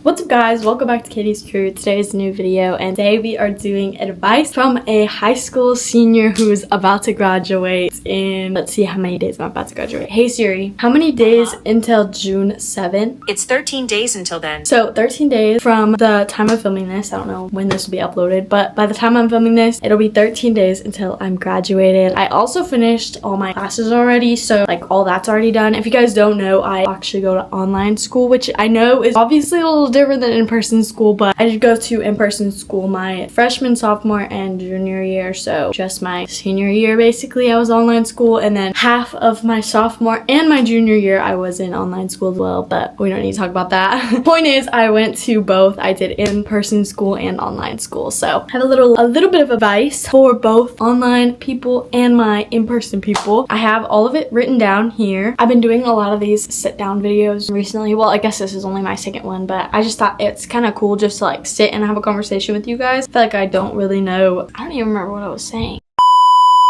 What's up guys, welcome back to Katie's Crew. Today's new video, and today we are doing advice from a high school senior who's about to graduate in, let's see how many days I'm about to graduate. Hey Siri, how many days until June 7th? It's 13 days until then. So 13 days from the time of filming this. I don't know when this will be uploaded, but by the time I'm filming this, it'll be 13 days until I'm graduated. I also finished all my classes already, so like all that's already done. If you guys don't know, I actually go to online school, which I know is obviously a little different than in-person school, but I did go to in-person school my freshman, sophomore, and junior year. So just my senior year basically I was online school, and then half of my sophomore and my junior year I was in online school as well, but we don't need to talk about that. Point is, I went to both. I did in-person school and online school, so I have a little bit of advice for both online people and my in-person people. I have all of it written down here. I've been doing a lot of these sit-down videos recently. Well, I guess this is only my second one, but I just thought it's kind of cool just to like sit and have a conversation with you guys. I feel like I don't really know. I don't even remember what I was saying.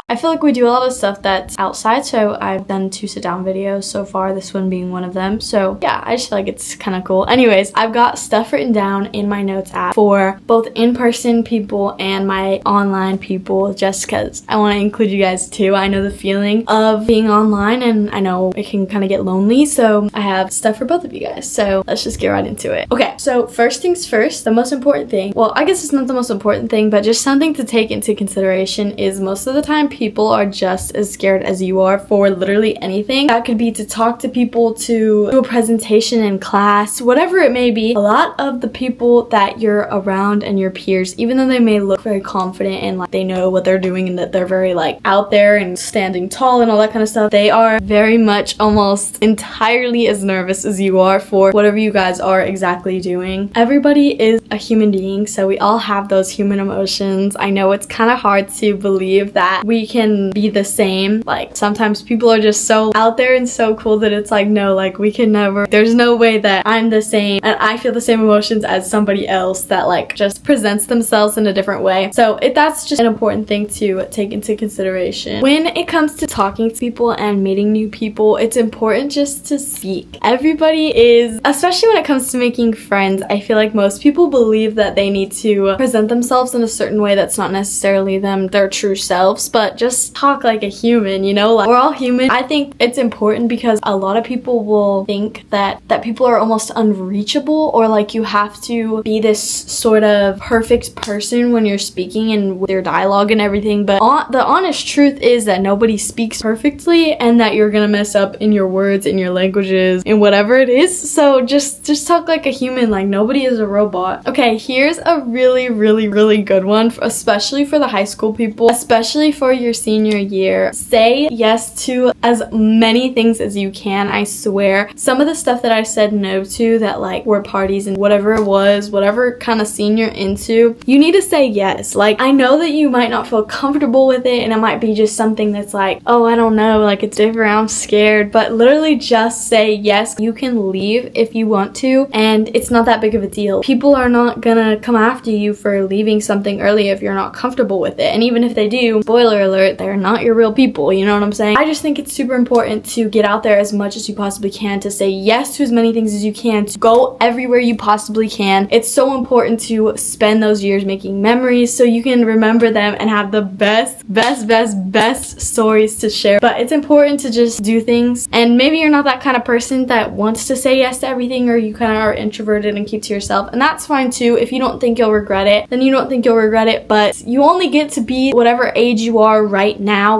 I feel like we do a lot of stuff that's outside, so I've done 2 sit-down videos so far, this one being one of them. So yeah, I just feel like it's kind of cool. Anyways, I've got stuff written down in my notes app for both in-person people and my online people, just because I want to include you guys too. I know the feeling of being online, and I know it can kind of get lonely, so I have stuff for both of you guys. So let's just get right into it. Okay, so first things first, the most important thing, well, I guess it's not the most important thing, but just something to take into consideration is most of the time people are just as scared as you are for literally anything. That could be to talk to people, to do a presentation in class, whatever it may be. A lot of the people that you're around and your peers, even though they may look very confident and like they know what they're doing and that they're very like out there and standing tall and all that kind of stuff, they are very much almost entirely as nervous as you are for whatever you guys are exactly doing. Everybody is a human being, so we all have those human emotions. I know it's kind of hard to believe that we can be the same. Like sometimes people are just so out there and so cool that it's like, no, like we can never, there's no way that I'm the same and I feel the same emotions as somebody else that like just presents themselves in a different way. So that's just an important thing to take into consideration. When it comes to talking to people and meeting new people, it's important just to speak. Everybody is, especially when it comes to making friends, I feel like most people believe that they need to present themselves in a certain way that's not necessarily their true selves, but just talk like a human, you know, like we're all human. I think it's important because a lot of people will think that people are almost unreachable, or like you have to be this sort of perfect person when you're speaking and with your dialogue and everything, but the honest truth is that nobody speaks perfectly and that you're gonna mess up in your words, in your languages, in whatever it is. So just talk like a human, like nobody is a robot. Okay, here's a really good one, especially for the high school people, especially for your senior year. Say yes to as many things as you can. I swear, some of the stuff that I said no to, that like were parties and whatever it was, whatever kind of scene you're into, you need to say yes. Like I know that you might not feel comfortable with it and it might be just something that's like, oh, I don't know, like it's different, I'm scared, but literally just say yes. You can leave if you want to, and it's not that big of a deal. People are not gonna come after you for leaving something early if you're not comfortable with it, and even if they do, spoiler alert, they're not your real people, you know what I'm saying? I just think it's super important to get out there as much as you possibly can, to say yes to as many things as you can, to go everywhere you possibly can. It's so important to spend those years making memories so you can remember them and have the best stories to share. But it's important to just do things, and maybe you're not that kind of person that wants to say yes to everything, or you kind of are introverted and keep to yourself, and that's fine too. If you don't think you'll regret it, then you don't think you'll regret it, but you only get to be whatever age you are right now.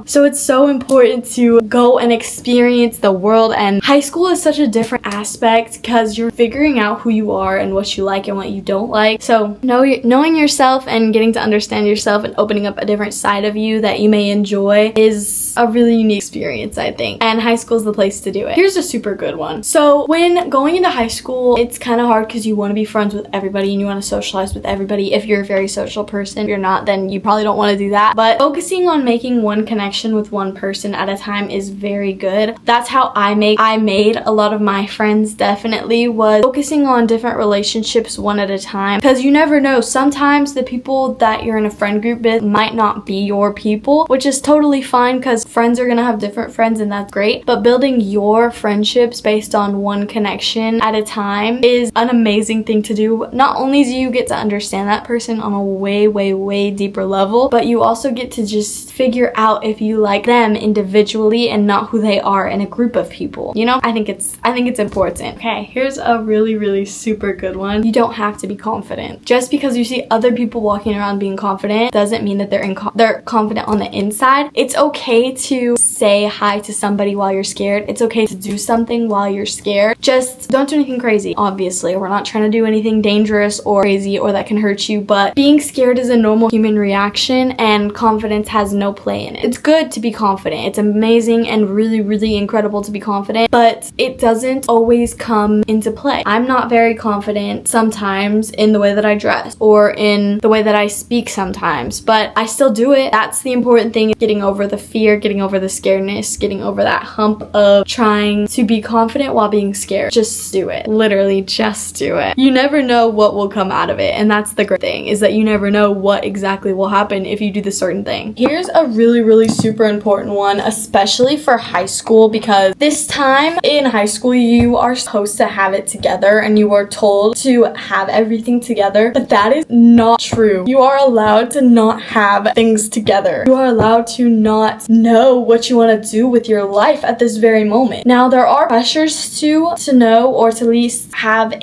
So it's so important to go and experience the world, and high school is such a different aspect because you're figuring out who you are and what you like and what you don't like. So knowing yourself and getting to understand yourself and opening up a different side of you that you may enjoy is a really unique experience, I think, and high school is the place to do it. Here's a super good one. So when going into high school, it's kind of hard because you want to be friends friends with everybody and you want to socialize with everybody if you're a very social person. If you're not, then you probably don't want to do that. But focusing on making one connection with one person at a time is very good. That's how I made a lot of my friends, definitely, was focusing on different relationships one at a time, because you never know, sometimes the people that you're in a friend group with might not be your people, which is totally fine because friends are gonna have different friends and that's great. But building your friendships based on one connection at a time is an amazing thing to do. Not only do you get to understand that person on a way deeper level, but you also get to just figure out if you like them individually and not who they are in a group of people. You know, I think it's important. Okay, here's a really super good one. You don't have to be confident. Just because you see other people walking around being confident doesn't mean that they're confident on the inside. It's okay to say hi to somebody while you're scared. It's okay to do something while you're scared. Just don't do anything crazy. Obviously, we're not trying to do anything dangerous or crazy or that can hurt you, but being scared is a normal human reaction and confidence has no play in it. It's good to be confident. It's amazing and really incredible to be confident, but it doesn't always come into play. I'm not very confident sometimes in the way that I dress or in the way that I speak sometimes, but I still do it. That's the important thing, getting over the fear, getting over the scaredness, getting over that hump of trying to be confident while being scared. Just do it. Literally, just do it. You never know what will come out of it, and that's the great thing, is that you never know what exactly will happen if you do this certain thing. Here's a really super important one, especially for high school, because this time in high school you are supposed to have it together and you are told to have everything together, but that is not true. You are allowed to not have things together. You are allowed to not know what you want to do with your life at this very moment. Now, there are pressures to know, or to at least have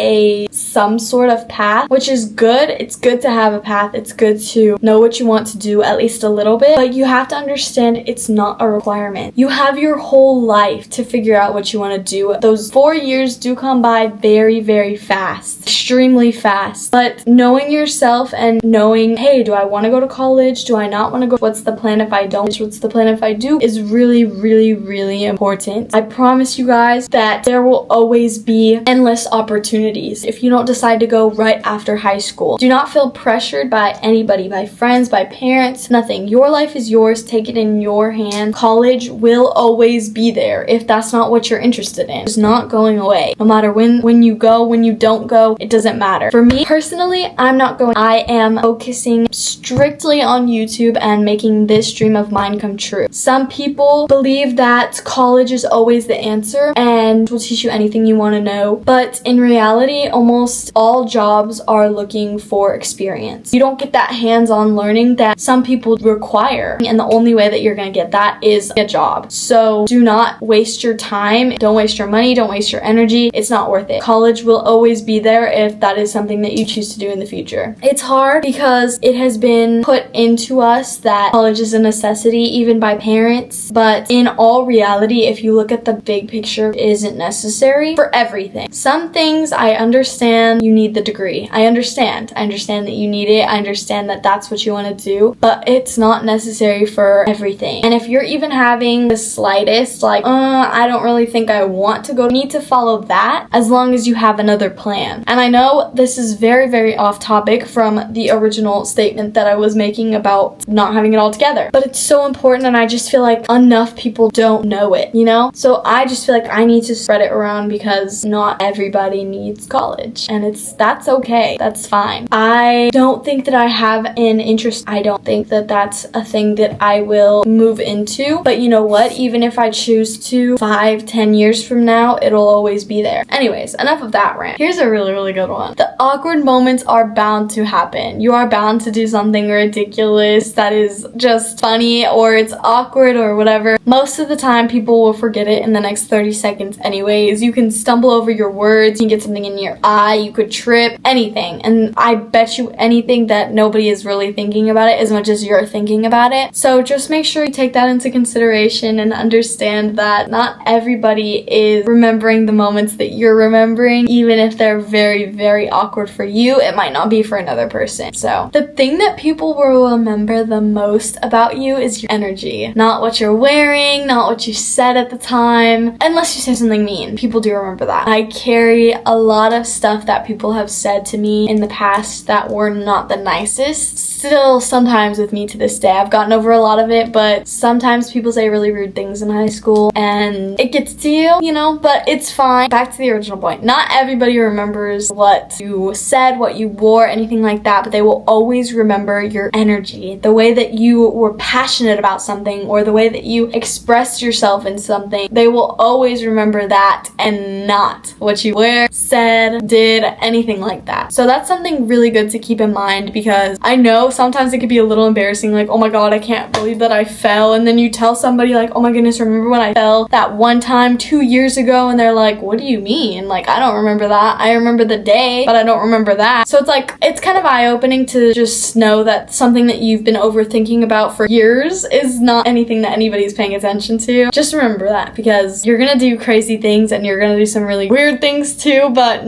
some sort of path, which is good. It's good to have a path. It's good to know what you want to do at least a little bit, but you have to understand it's not a requirement. You have your whole life to figure out what you want to do. Those 4 years do come by very fast, extremely fast, but knowing yourself and knowing, hey, do I want to go to college? Do I not want to go? What's the plan if I don't? What's the plan if I do? Is really important. I promise you guys that there will always be endless opportunities if you don't decide to go right after high school. Do not feel pressured by anybody, by friends, by parents, nothing. Your life is yours. Take it in your hands. College will always be there if that's not what you're interested in. It's not going away. No matter when you go, when you don't go, it doesn't matter. For me personally, I'm not going. I am focusing strictly on YouTube and making this dream of mine come true. Some people believe that college is always the answer and will teach you anything you want to know, but in reality, almost all jobs are looking for experience. You don't get that hands-on learning that some people require, and the only way that you're going to get that is a job. So do not waste your time. Don't waste your money. Don't waste your energy. It's not worth it. College will always be there if that is something that you choose to do in the future. It's hard because it has been put into us that college is a necessity, even by parents, but in all reality, if you look at the big picture, it isn't necessary for everything. Some things I understand you need the degree. I understand that you need it. I understand that that's what you want to do, but it's not necessary for everything. And if you're even having the slightest I don't really think I want to go, you need to follow that as long as you have another plan. And I know this is very off topic from the original statement that I was making about not having it all together, but it's so important, and I just feel like enough people don't know it, you know? So I just feel like I need to spread it around because not everybody needs college, and that's okay. That's fine. I don't think that I have an interest. I don't think that that's a thing that I will move into, but you know what? Even if I choose to 5-10 years from now, it'll always be there. Anyways, enough of that rant. Here's a really good one. The awkward moments are bound to happen. You are bound to do something ridiculous that is just funny, or it's awkward or whatever. Most of the time, people will forget it in the next 30 seconds anyways. You can stumble over your words, you can get something in your eye, you could trip, anything. And I bet you anything that nobody is really thinking about it as much as you're thinking about it. So just make sure you take that into consideration and understand that not everybody is remembering the moments that you're remembering. Even if they're very awkward for you, it might not be for another person. So the thing that people will remember the most about you is your energy. Not what you're wearing, not what you said at the time, unless you say something mean. People do remember that. I carry a lot of stuff that that people have said to me in the past that were not the nicest. Still sometimes with me to this day. I've gotten over a lot of it, but sometimes people say really rude things in high school and it gets to you, you know, but it's fine. Back to the original point. Not everybody remembers what you said, what you wore, anything like that, but they will always remember your energy, the way that you were passionate about something or the way that you expressed yourself in something. They will always remember that and not what you wear, said, did, anything like that. So that's something really good to keep in mind, because I know sometimes it could be a little embarrassing, like, oh my god, I can't believe that I fell, and then you tell somebody like, oh my goodness, remember when I fell that one time 2 years ago, and they're like, what do you mean? Like, I don't remember that. I remember the day, but I don't remember that. So it's like, it's kind of eye-opening to just know that something that you've been overthinking about for years is not anything that anybody's paying attention to. Just remember that, because you're gonna do crazy things and you're gonna do some really weird things too, but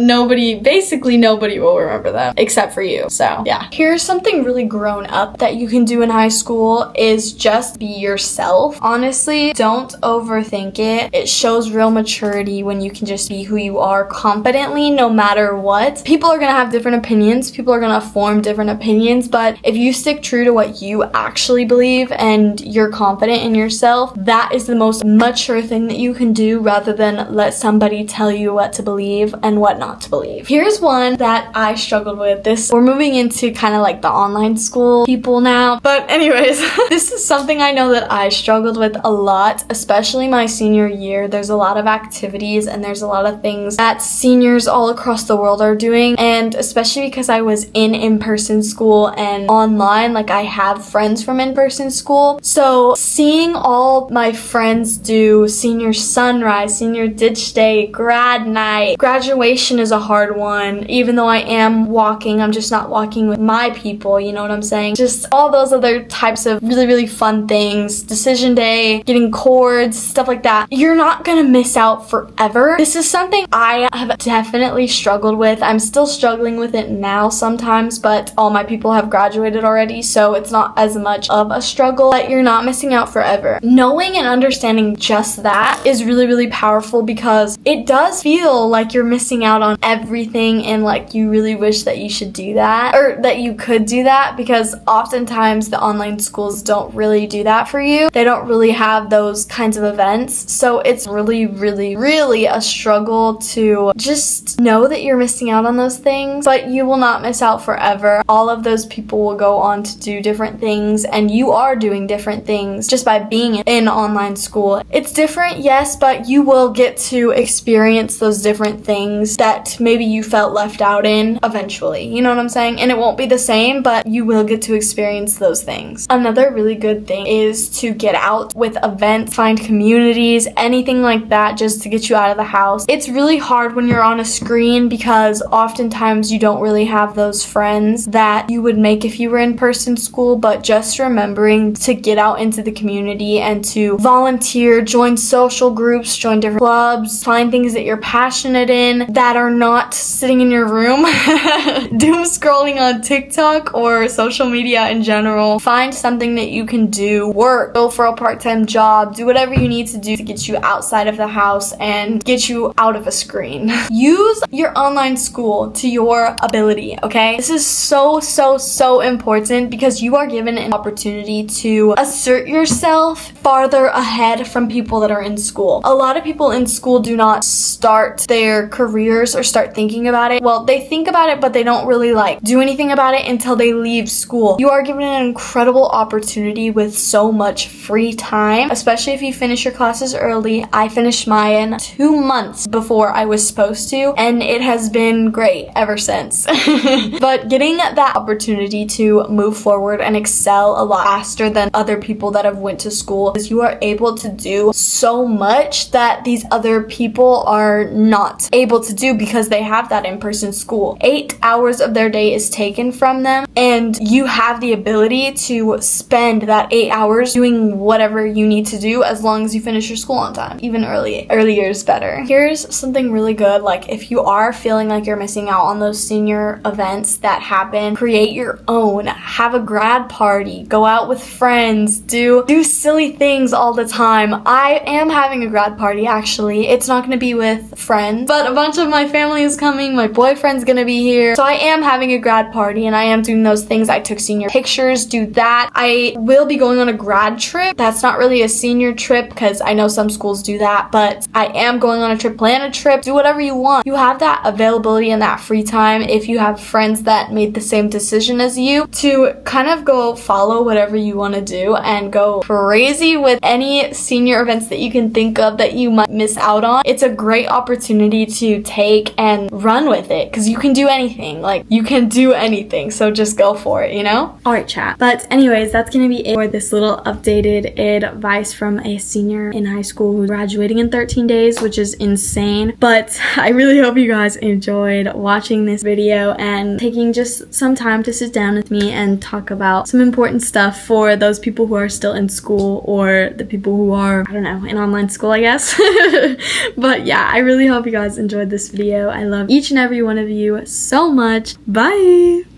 basically nobody will remember them except for you. So yeah. Here's something really grown up that you can do in high school is just be yourself. Honestly, don't overthink it. It shows real maturity when you can just be who you are confidently, no matter what. People are gonna have different opinions. People are gonna form different opinions, but if you stick true to what you actually believe and you're confident in yourself, that is the most mature thing that you can do, rather than let somebody tell you what to believe and what not to believe. Here's one that I struggled with. We're moving into kind of like the online school people now, but anyways, this is something I know that I struggled with a lot, especially my senior year. There's a lot of activities and there's a lot of things that seniors all across the world are doing, and especially because I was in in-person school and online, like I have friends from in-person school, so seeing all my friends do senior sunrise, senior ditch day, grad night, graduation is a hard one. Even though I am walking, I'm just not walking with my people, you know what I'm saying? Just all those other types of really, really fun things, decision day, getting chords, stuff like that. You're not gonna miss out forever. This is something I have definitely struggled with. I'm still struggling with it now sometimes, but all my people have graduated already, so it's not as much of a struggle, but you're not missing out forever. Knowing and understanding just that is really, really powerful, because it does feel like you're missing out on everything and like you really wish that you should do that, or that you could do that, because oftentimes the online schools don't really do that for you. They don't really have those kinds of events, so it's really, really, really a struggle to just know that you're missing out on those things, but you will not miss out forever. All of those people will go on to do different things, and you are doing different things just by being in online school. It's different, yes, but you will get to experience those different things that maybe you felt left out in eventually, you know what I'm saying? And it won't be the same, but you will get to experience those things. Another really good thing is to get out with events, find communities, anything like that, just to get you out of the house. It's really hard when you're on a screen, because oftentimes you don't really have those friends that you would make if you were in person school, but just remembering to get out into the community and to volunteer, join social groups, join different clubs, find things that you're passionate in that are not sitting in your room doom scrolling on TikTok or social media in general. Find something that you can do, work, go for a part-time job, do whatever you need to do to get you outside of the house and get you out of a screen. Use your online school to your ability, okay? This is so, so, so important, because you are given an opportunity to assert yourself farther ahead from people that are in school. A lot of people in school do not start their careers or start thinking about it. Well, they think about it, but they don't really do anything about it until they leave school. You are given an incredible opportunity with so much free time, especially if you finish your classes early. I finished mine 2 months before I was supposed to, and it has been great ever since. But getting that opportunity to move forward and excel a lot faster than other people that have went to school, is you are able to do so much that these other people are not able to do, because they have that in-person school. 8 hours of their day is taken from them, and you have the ability to spend that 8 hours doing whatever you need to do, as long as you finish your school on time. Even earlier is better. Here's something really good, like if you are feeling like you're missing out on those senior events that happen, create your own. Have a grad party, go out with friends, do silly things all the time. I am having a grad party, actually. It's not going to be with friends, but a bunch of my family is coming coming, my boyfriend's gonna be here. So I am having a grad party and I am doing those things. I took senior pictures, do that. I will be going on a grad trip. That's not really a senior trip because I know some schools do that, but I am going on a trip. Plan a trip, do whatever you want. You have that availability and that free time if you have friends that made the same decision as you to kind of go follow whatever you want to do and go crazy with any senior events that you can think of that you might miss out on. It's a great opportunity to take and run with it because you can do anything. Like, you can do anything, so just go for it, you know? Alright, chat. But anyways, that's gonna be it for this little updated advice from a senior in high school who's graduating in 13 days, which is insane. But I really hope you guys enjoyed watching this video and taking just some time to sit down with me and talk about some important stuff for those people who are still in school or the people who are, I don't know, in online school, I guess. But yeah, I really hope you guys enjoyed this video. I love each and every one of you so much. Bye!